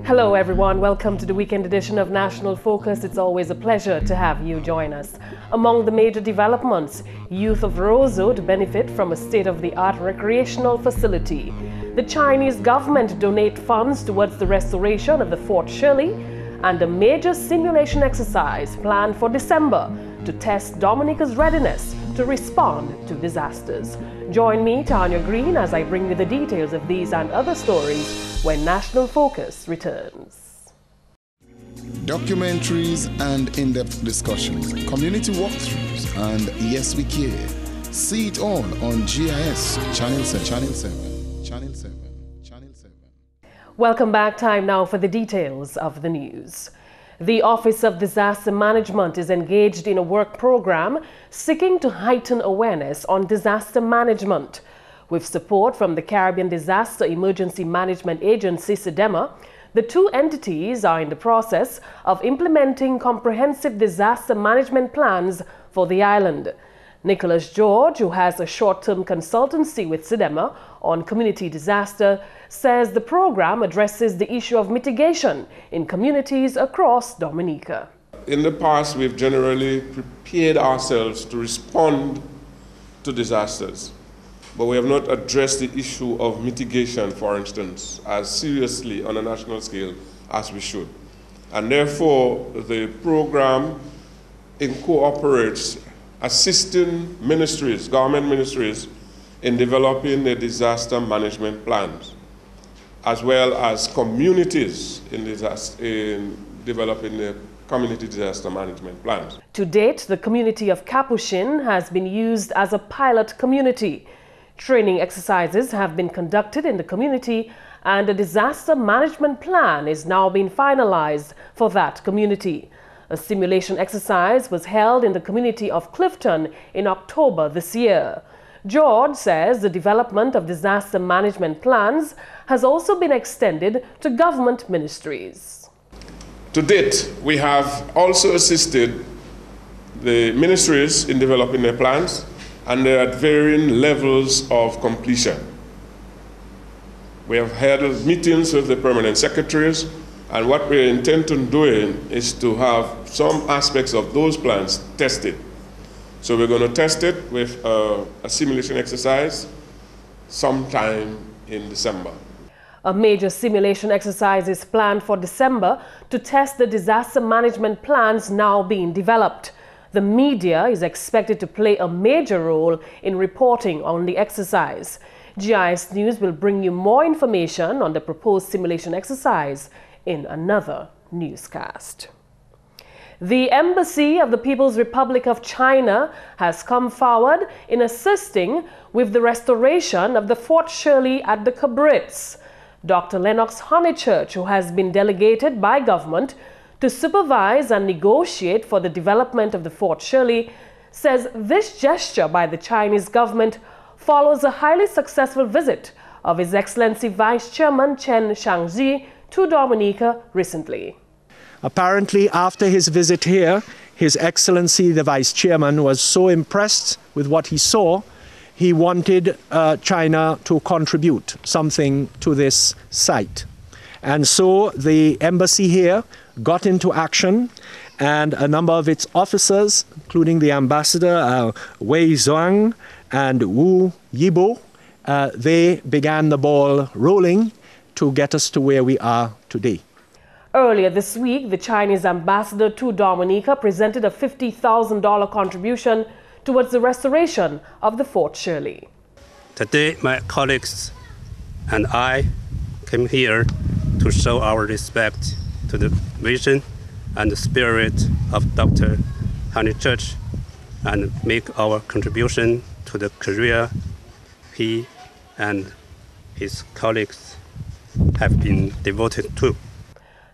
Hello everyone, welcome to the weekend edition of National Focus. It's always a pleasure to have you join us. Among the major developments, youth of Roseau to benefit from a state-of-the-art recreational facility. The Chinese government donate funds towards the restoration of the Fort Shirley, and a major simulation exercise planned for December to test Dominica's readiness to respond to disasters. Join me, Tarnia Green, as I bring you the details of these and other stories when National Focus returns. Documentaries and in-depth discussions, community walkthroughs, and Yes We Care. See it all on GIS Channel 7. Welcome back. Time now for the details of the news. The Office of Disaster Management is engaged in a work program seeking to heighten awareness on disaster management. With support from the Caribbean Disaster Emergency Management Agency, SEDEMA, the two entities are in the process of implementing comprehensive disaster management plans for the island. Nicholas George, who has a short-term consultancy with SEDEMA on community disaster, says the program addresses the issue of mitigation in communities across Dominica. In the past, we've generally prepared ourselves to respond to disasters, but we have not addressed the issue of mitigation, for instance, as seriously on a national scale as we should. And therefore, the program incorporates assisting ministries, government ministries, in developing the disaster management plans, as well as communities in developing the community disaster management plans. To date, the community of Capuchin has been used as a pilot community. Training exercises have been conducted in the community, and a disaster management plan is now being finalized for that community. A simulation exercise was held in the community of Clifton in October this year. George says the development of disaster management plans has also been extended to government ministries. To date, we have also assisted the ministries in developing their plans, and they're at varying levels of completion. We have held meetings with the permanent secretaries, and what we intend on doing is to have some aspects of those plans tested. So we're going to test it with a simulation exercise sometime in December. A major simulation exercise is planned for December to test the disaster management plans now being developed. The media is expected to play a major role in reporting on the exercise. GIS News will bring you more information on the proposed simulation exercise in another newscast. The Embassy of the People's Republic of China has come forward in assisting with the restoration of the Fort Shirley at the Cabrits. Dr. Lennox Honeychurch, who has been delegated by government to supervise and negotiate for the development of the Fort Shirley, says this gesture by the Chinese government follows a highly successful visit of His Excellency Vice Chairman Chen Shangji to Dominica recently. Apparently, after his visit here, His Excellency the Vice Chairman was so impressed with what he saw, he wanted China to contribute something to this site. And so the embassy here got into action, and a number of its officers, including the ambassador Wei Zhuang and Wu Yibo, they began the ball rolling to get us to where we are today. Earlier this week, the Chinese ambassador to Dominica presented a $50,000 contribution towards the restoration of the Fort Shirley. Today, my colleagues and I came here to show our respect to the vision and the spirit of Dr. Honeychurch and make our contribution to the career he and his colleagues have been devoted to.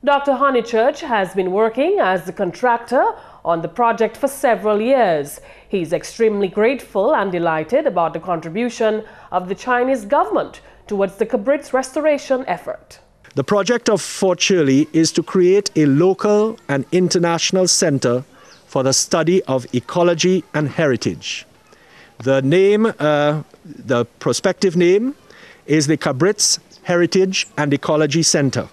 Dr. Honeychurch has been working as the contractor on the project for several years. He's extremely grateful and delighted about the contribution of the Chinese government towards the Cabrits restoration effort. The project of Fort Shirley is to create a local and international center for the study of ecology and heritage. The name, the prospective name, is the Cabrits Heritage and Ecology Center.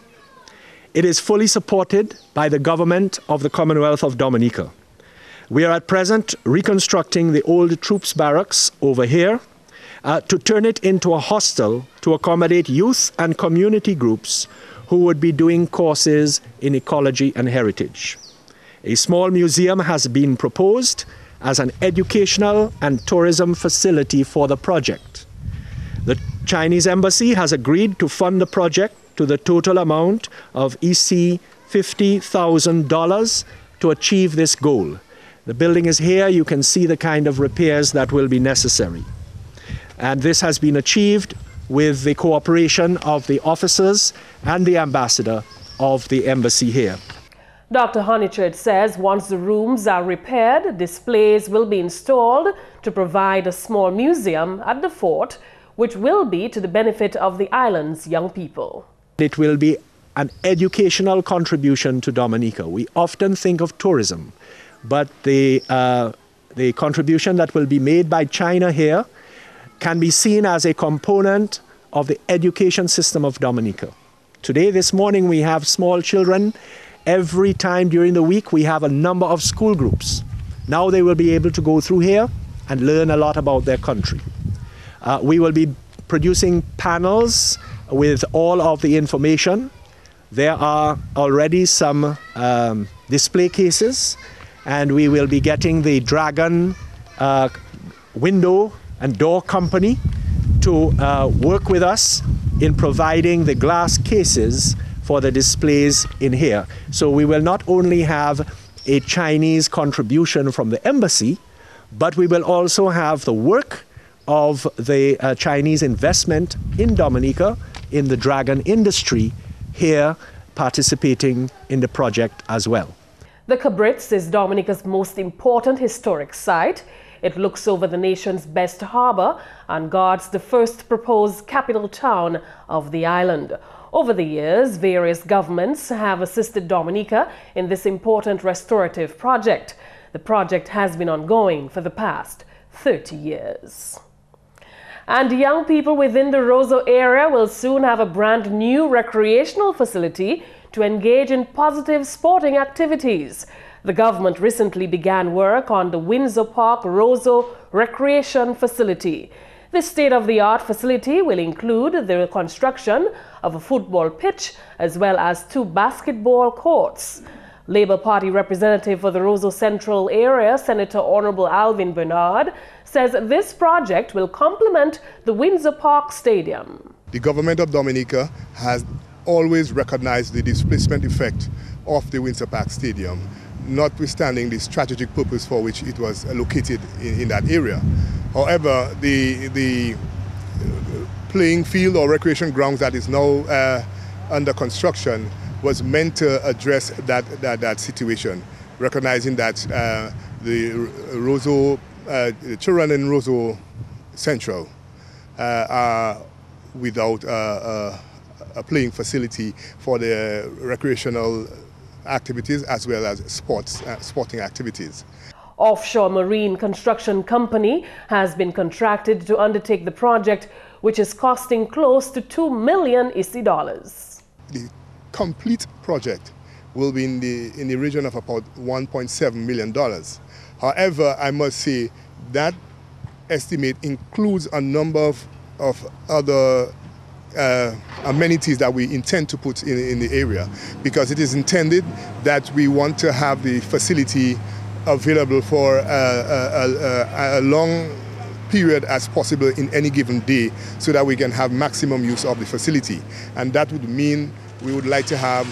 It is fully supported by the government of the Commonwealth of Dominica. We are at present reconstructing the old troops barracks over here to turn it into a hostel to accommodate youth and community groups who would be doing courses in ecology and heritage. A small museum has been proposed as an educational and tourism facility for the project. The Chinese embassy has agreed to fund the project to the total amount of EC $50,000 to achieve this goal. The building is here. You can see the kind of repairs that will be necessary. And this has been achieved with the cooperation of the officers and the ambassador of the embassy here. Dr. Honeychurch says once the rooms are repaired, displays will be installed to provide a small museum at the fort, which will be to the benefit of the island's young people. It will be an educational contribution to Dominica. We often think of tourism, but the contribution that will be made by China here can be seen as a component of the education system of Dominica. Today, this morning, we have small children. Every time during the week, we have a number of school groups. Now they will be able to go through here and learn a lot about their country. We will be producing panels with all of the information. There are already some display cases, and we will be getting the Dragon window and door company to work with us in providing the glass cases for the displays in here. So we will not only have a Chinese contribution from the embassy, but we will also have the work of the Chinese investment in Dominica, in the dragon industry, here participating in the project as well. The Cabritz is Dominica's most important historic site. It looks over the nation's best harbor and guards the first proposed capital town of the island. Over the years, various governments have assisted Dominica in this important restorative project. The project has been ongoing for the past 30 years. And young people within the Roseau area will soon have a brand new recreational facility to engage in positive sporting activities. The government recently began work on the Windsor Park Roseau Recreation Facility. This state-of-the-art facility will include the construction of a football pitch as well as 2 basketball courts. Labour Party representative for the Roseau Central area, Senator Honorable Alvin Bernard, says this project will complement the Windsor Park Stadium. The government of Dominica has always recognized the displacement effect of the Windsor Park Stadium, notwithstanding the strategic purpose for which it was located in that area. However, the playing field or recreation grounds that is now under construction was meant to address that situation, recognizing that the Roseau, the children in Roseau Central are without a playing facility for the recreational activities as well as sporting activities. Offshore Marine Construction Company has been contracted to undertake the project, which is costing close to $2 million. The complete project will be in the region of about $1.7 million. However, I must say that estimate includes a number of other amenities that we intend to put in the area, because it is intended that we want to have the facility available for a long period as possible in any given day, so that we can have maximum use of the facility. And that would mean we would like to have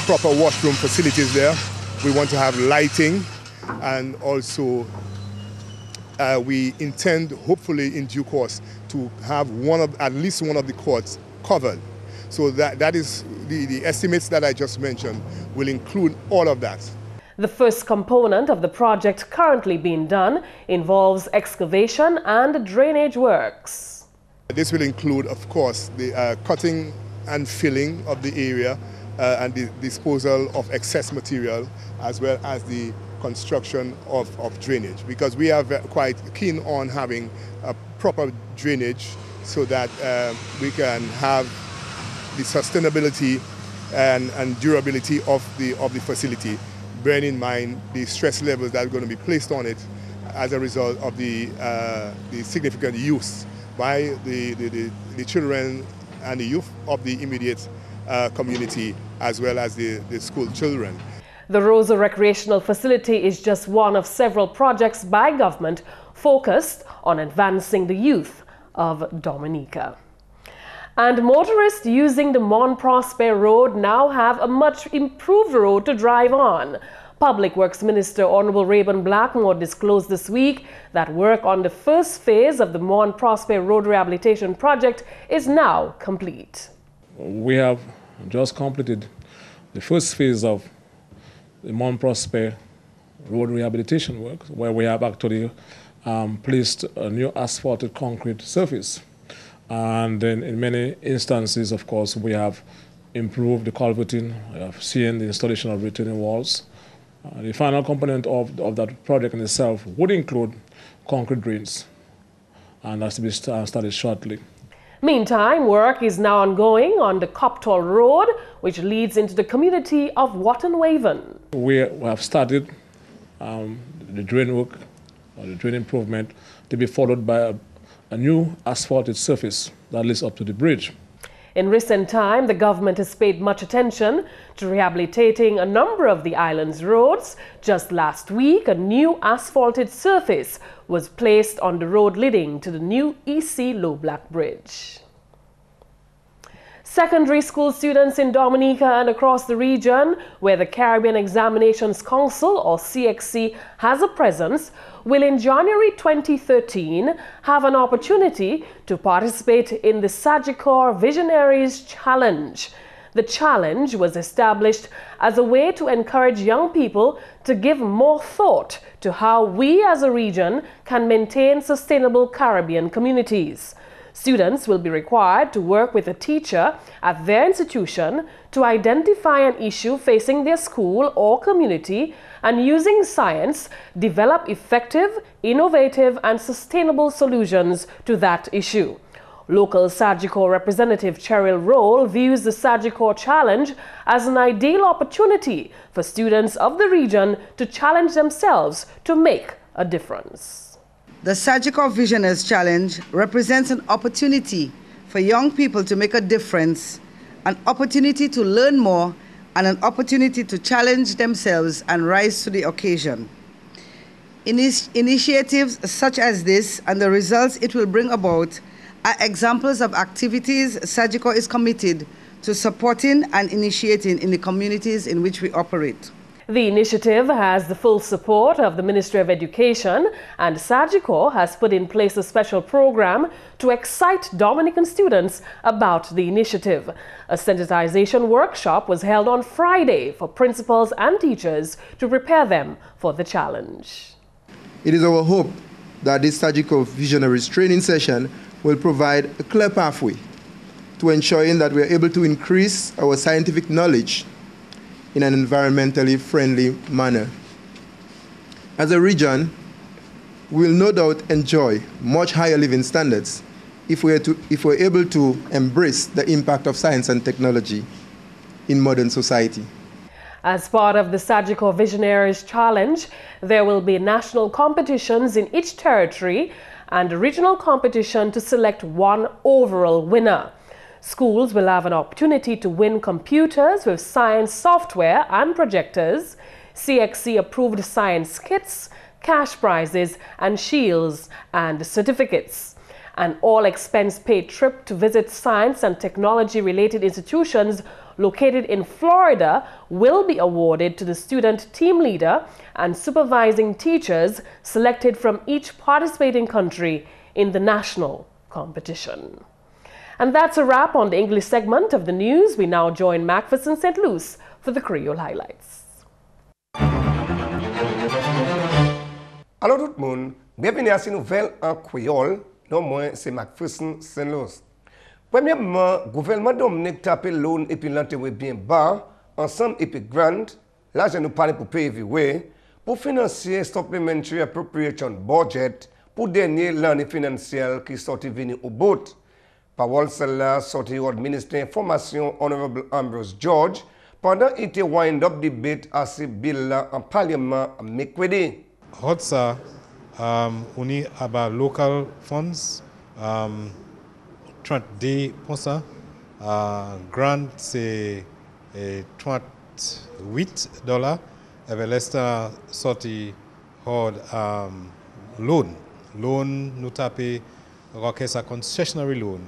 proper washroom facilities there. We want to have lighting, and also we intend, hopefully in due course, to have at least one of the courts covered. So that is the estimates that I just mentioned will include all of that. The first component of the project currently being done involves excavation and drainage works. This will include, of course, the cutting and filling of the area and the disposal of excess material, as well as the construction of drainage, because we are quite keen on having a proper drainage so that we can have the sustainability and durability of the facility, bearing in mind the stress levels that are going to be placed on it as a result of the significant use by the children and the youth of the immediate community, as well as the school children. The Rosa Recreational Facility is just one of several projects by government focused on advancing the youth of Dominica. And motorists using the Mont Prosper Road now have a much improved road to drive on. Public Works Minister Honorable Rayburn Blackmore disclosed this week that work on the first phase of the Mont Prosper Road Rehabilitation Project is now complete. We have just completed the first phase of the Mont Prosper Road Rehabilitation work, where we have actually placed a new asphalted concrete surface. And then in many instances, of course, we have improved the culverting, we have seen the installation of retaining walls. The final component of that project in itself would include concrete drains, and that's to be started shortly. Meantime, work is now ongoing on the Coptall Road, which leads into the community of Watton-Waven. We have started the drain work, or the drain improvement, to be followed by a new asphalted surface that leads up to the bridge. In recent time, the government has paid much attention to rehabilitating a number of the island's roads. Just last week, a new asphalted surface was placed on the road leading to the new EC Low Black Bridge. Secondary school students in Dominica and across the region, where the Caribbean Examinations Council, or CXC, has a presence, will in January 2013 have an opportunity to participate in the Sagicor Visionaries Challenge. The challenge was established as a way to encourage young people to give more thought to how we as a region can maintain sustainable Caribbean communities. Students will be required to work with a teacher at their institution to identify an issue facing their school or community, and using science, develop effective, innovative and sustainable solutions to that issue. Local Sagicor representative Cheryl Roll views the Sagicor Challenge as an ideal opportunity for students of the region to challenge themselves to make a difference. The Sagicor Visionaries Challenge represents an opportunity for young people to make a difference, an opportunity to learn more, and an opportunity to challenge themselves and rise to the occasion. Initiatives such as this and the results it will bring about are examples of activities Sagicor is committed to supporting and initiating in the communities in which we operate. The initiative has the full support of the Ministry of Education, and Sagicor has put in place a special program to excite Dominican students about the initiative. A sensitization workshop was held on Friday for principals and teachers to prepare them for the challenge. It is our hope that this Sagicor Visionaries training session will provide a clear pathway to ensuring that we are able to increase our scientific knowledge in an environmentally friendly manner. As a region, we will no doubt enjoy much higher living standards if we're able to embrace the impact of science and technology in modern society. As part of the Sagicor Visionaries Challenge, there will be national competitions in each territory and a regional competition to select one overall winner. Schools will have an opportunity to win computers with science software and projectors, CXC-approved science kits, cash prizes, and shields and certificates. An all-expense-paid trip to visit science and technology-related institutions located in Florida will be awarded to the student team leader and supervising teachers selected from each participating country in the national competition. And that's a wrap on the English segment of the news. We now join McPherson St. Luce for the Creole highlights. Alors tout le monde, bienvenue à ces nouvelles en créole. Non, moi, c'est McPherson St. Luce. Premièrement, le gouvernement Dominique tape l'eau et puis l'enterrer bien bas, ensemble et puis grand. Là, je nous parle pour payer pour financer Supplementary Appropriation Budget pour dernier l'année financière qui sorti venir au bout. Parole celle-là sorti au ministre Information Honorable Ambrose George pendant il wind up debate à ce bill en parlement mercredi. Hotsa uni about local funds 30%, grant c'est $38 avec l'esta sorti hard loan nous taper rocket sa concessionary loan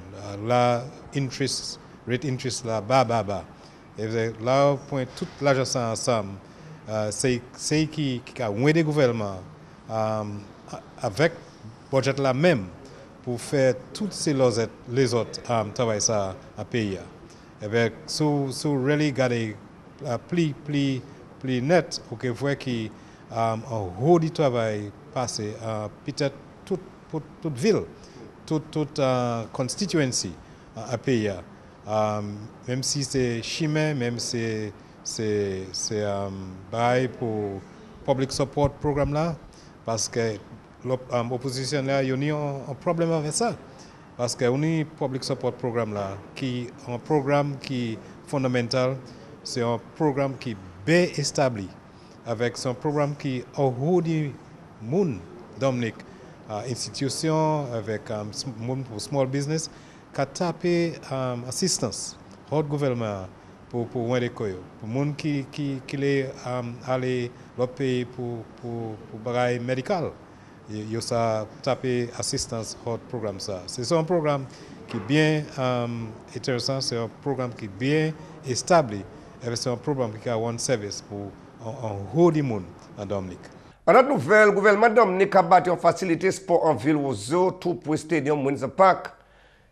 la interest rate interest la ba et là point toute l'argent ça ensemble c'est qui a moins de gouvernement avec budget la même pour faire toutes ces les autres travail ça à payer avec so really got a pli net pour que voir qui un haut du travail passé peut-être toute ville toute constituency à payer même si c'est chemin même c'est bail pour public support programme là parce que l'opposition là il y a un problème avec ça parce que on a public support programme là qui un programme qui fondamental c'est un programme qui bien établi avec son programme qui au haut du monde Dominique institution avec small business qui a tapé assistance hors gouvernement pour les koyo pour monde qui les aller le pays pour bagaille médical il ça taper assistance hors programme ça c'est un programme qui est bien intéressant c'est un programme qui est bien établi et c'est un programme qui a un service pour un haut du monde en Dominique. En autre nouvelle, le gouvernement Dominique a bâti une facilité sport en ville aux tout pour stadium Windsor Park.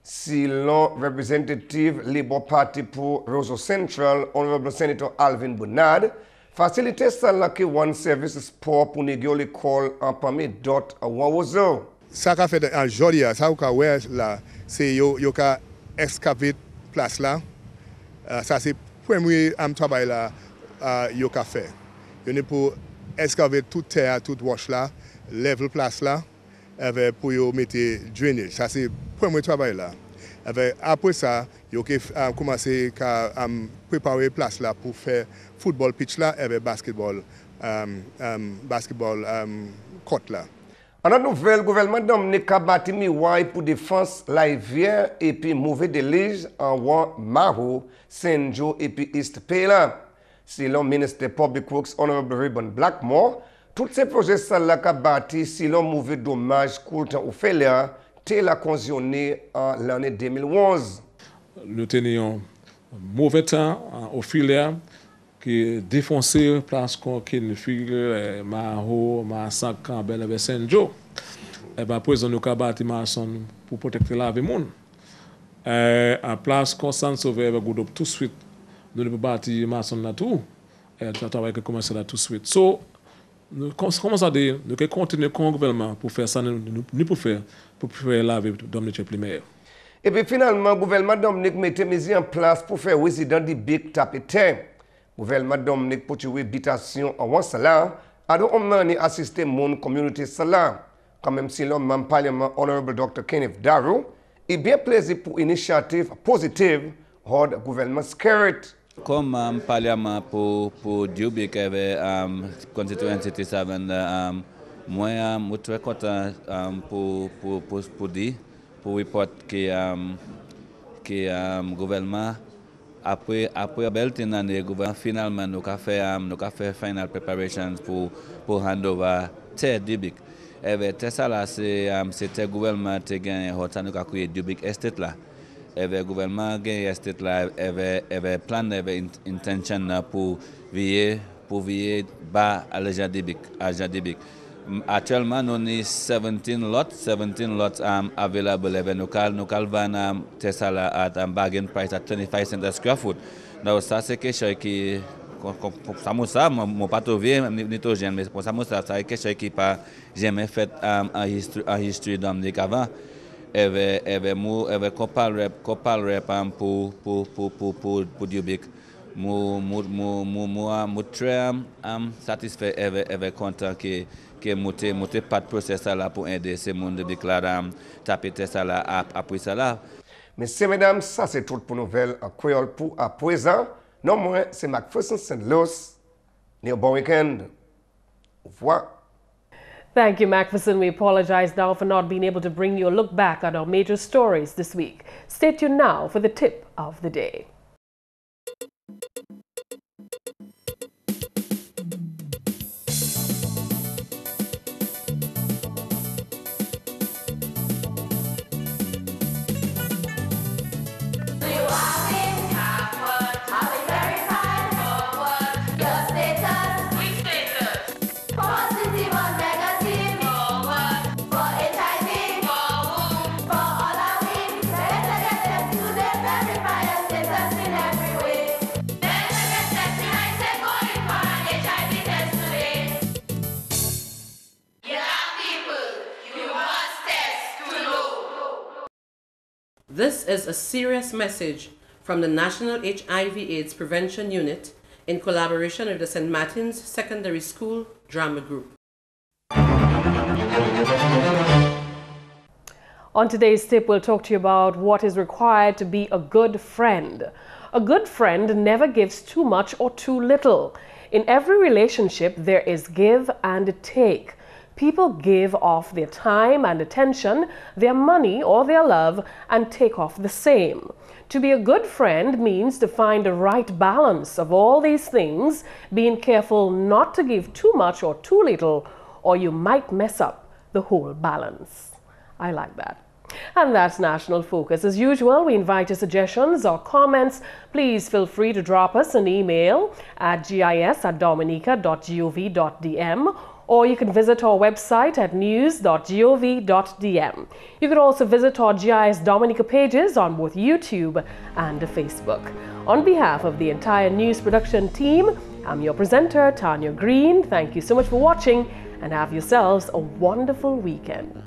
Si l'on représentative Labour Party pour Roseau Central, Honorable Senator Alvin Bernard, facilité celle qui one service sport pour négocier l'école en parmi d'autres à Wawozo. Ça qu'a fait en Jordia, ça qu'a ouais là, c'est yo qu'a excavé place là. Ça c'est premier travail là yo qu'a fait. Yo ne pour excaver toute terre, toute wash là, level place là, pour yo mettre drainage. Ça c'est premier travail là. Après ça, yo a commencé à préparer place là pour faire football pitch là avec basketball court là. En autre nouvelle, le gouvernement Dominique a bâti miwai pour défense la rivière et puis mauvais délige en Wan Maho, Saint-Joe et puis East Pela. Selon le ministre Public Works Honorable Ribbon Blackmore, tous ces projets là qu'a bâti selon mauvais dommage court au Félia, tel a conditionné en l'année 2011. Nous tenions mauvais temps au Félia qui défoncé place qu'on ne file Maho, Massac, Campbell avec Saint-Joe. Et bien après nous avons bâti maçon pour protéger la vie monde. En place Constant Sauvé avec groupe tout de suite. Nous ne pouvons pas bâtir maçon là tout. Et le travail qui commence là tout de suite. So, nous commençons à dire, nous devons continuer comme gouvernement pour faire ça, nous pour faire la vie de Dominique plus meilleure. Et puis finalement, le gouvernement Dominique mettait mis en place pour faire résident du Big Tapetin. Le gouvernement Dominique pour tuer habitation en Wansala, a donc assisté mon communauté Sala. Quand même si l'homme membre parlement Honorable Dr. Kenneth Darrow, est bien plaisir pour une initiative positive hors gouvernement Scaret. Comme parlement pour Dubik avec constituency 7, moi je suis très content pour dire pour report que gouvernement après belle année gouvernement finalement nous a fait final preparations pour handover terre Dubik. Et ça là c'était gouvernement qui a gagné nous a créé Dubik Estate là. Le gouvernement a gagné estate là avait plan avait intention pour veiller bas à Jadibik. Actuellement nous avons 17 lots available nous calvana Tesla at bargain price at 25 cents a square foot. Donc ça c'est quelque chose qui ça mon pas trouvé ni tout jeune mais pour ça c'est quelque chose qui pas jamais fait en history Dominique avant. Eve copal rep pour Dubik. Moi très satisfait avec content que monter pas de process là pour aider ces monde de déclarer taper ça là après ça là. Messieurs, mesdames, ça c'est tout pour nouvelles en créole pour à présent. Non, moi, c'est McPherson St. Luce. Bon week-end. Au revoir. Thank you, McPherson. We apologize now for not being able to bring you a look back at our major stories this week. Stay tuned now for the tip of the day. This is a serious message from the National HIV/AIDS Prevention Unit in collaboration with the St. Martin's Secondary School Drama Group. On today's tip, we'll talk to you about what is required to be a good friend. A good friend never gives too much or too little. In every relationship, there is give and take. People give off their time and attention, their money or their love, and take off the same. To be a good friend means to find the right balance of all these things, being careful not to give too much or too little, or you might mess up the whole balance. I like that. And that's National Focus. As usual, we invite your suggestions or comments. Please feel free to drop us an email at gis@dominica.gov.dm, or you can visit our website at news.gov.dm. You can also visit our GIS Dominica pages on both YouTube and Facebook. On behalf of the entire news production team, I'm your presenter, Tarnia Green. Thank you so much for watching, and have yourselves a wonderful weekend.